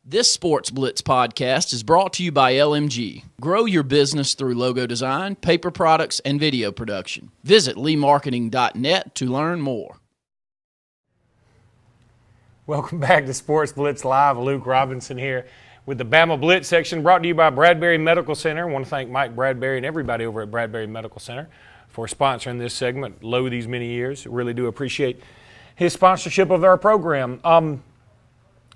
This Sports Blitz podcast is brought to you by LMG. Grow your business through logo design, paper products, and video production. Visit leemarketing.net to learn more. Welcome back to Sports Blitz Live. Luke Robinson here with the Bama Blitz section, brought to you by Bradbury Medical Center. I want to thank Mike Bradbury and everybody over at Bradbury Medical Center for sponsoring this segment low these many years. Really do appreciate his sponsorship of our program.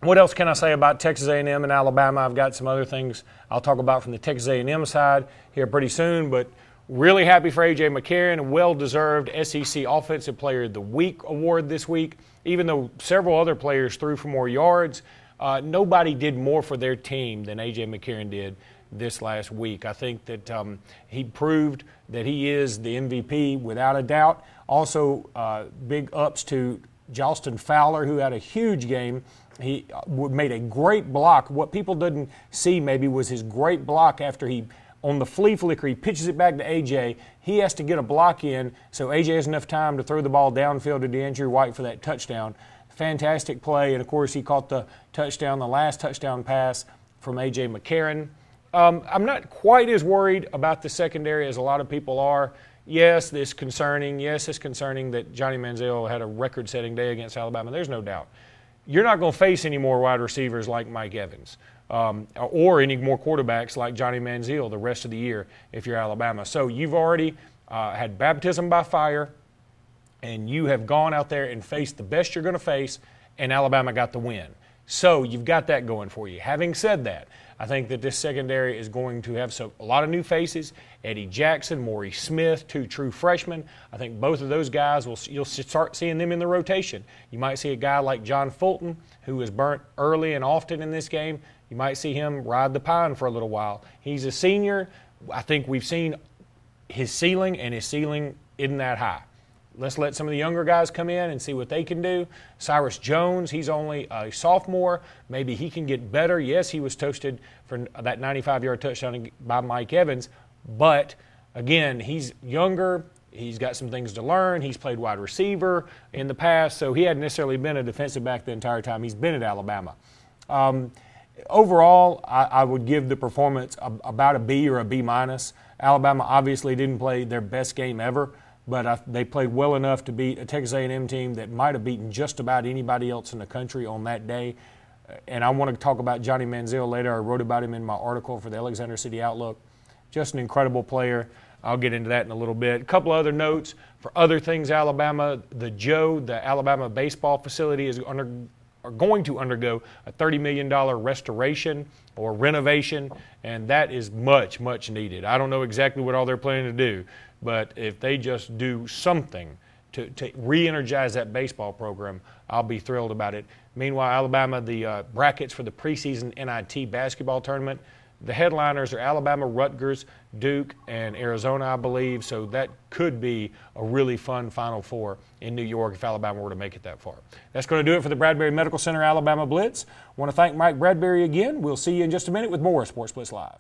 What else can I say about Texas A&M and Alabama? I've got some other things I'll talk about from the Texas A&M side here pretty soon, but really happy for A.J. McCarron, a well-deserved SEC Offensive Player of the Week award this week. Even though several other players threw for more yards, nobody did more for their team than A.J. McCarron did this last week. I think that he proved that he is the MVP without a doubt. Also, big ups to Justin Fowler, who had a huge game. He made a great block. What people didn't see maybe was his great block after he, on the flea flicker, he pitches it back to A.J. He has to get a block in so A.J. has enough time to throw the ball downfield to DeAndre White for that touchdown. Fantastic play, and of course he caught the touchdown, the last touchdown pass from A.J. McCarron. I'm not quite as worried about the secondary as a lot of people are. Yes, it's concerning. Yes, it's concerning that Johnny Manziel had a record-setting day against Alabama. There's no doubt. You're not going to face any more wide receivers like Mike Evans or any more quarterbacks like Johnny Manziel the rest of the year if you're Alabama. So you've already had baptism by fire, and you have gone out there and faced the best you're going to face, and Alabama got the win. So you've got that going for you. Having said that, I think that this secondary is going to have a lot of new faces. Eddie Jackson, Maury Smith, two true freshmen. I think both of those guys, you'll start seeing them in the rotation. You might see a guy like John Fulton, who was burnt early and often in this game. You might see him ride the pine for a little while. He's a senior. I think we've seen his ceiling, and his ceiling isn't that high. Let's let some of the younger guys come in and see what they can do. Cyrus Jones, he's only a sophomore. Maybe he can get better. Yes, he was toasted for that 95-yard touchdown by Mike Evans. But, again, he's younger. He's got some things to learn. He's played wide receiver in the past, so he hadn't necessarily been a defensive back the entire time he's been at Alabama. Overall, I would give the performance about a B or a B-. Alabama obviously didn't play their best game ever, but they played well enough to beat a Texas A&M team that might have beaten just about anybody else in the country on that day. And I want to talk about Johnny Manziel later. I wrote about him in my article for the Alexander City Outlook. Just an incredible player. I'll get into that in a little bit. A couple other notes for other things Alabama. The Alabama baseball facility are going to undergo a $30 million restoration or renovation, and that is much, much needed. I don't know exactly what all they're planning to do, but if they just do something to re-energize that baseball program, I'll be thrilled about it. Meanwhile, Alabama, the brackets for the preseason NIT basketball tournament, the headliners are Alabama, Rutgers, Duke, and Arizona, I believe, so that could be a really fun Final Four in New York if Alabama were to make it that far. That's going to do it for the Bradbury Medical Center Alabama Blitz. I want to thank Mike Bradbury again. We'll see you in just a minute with more Sports Blitz Live.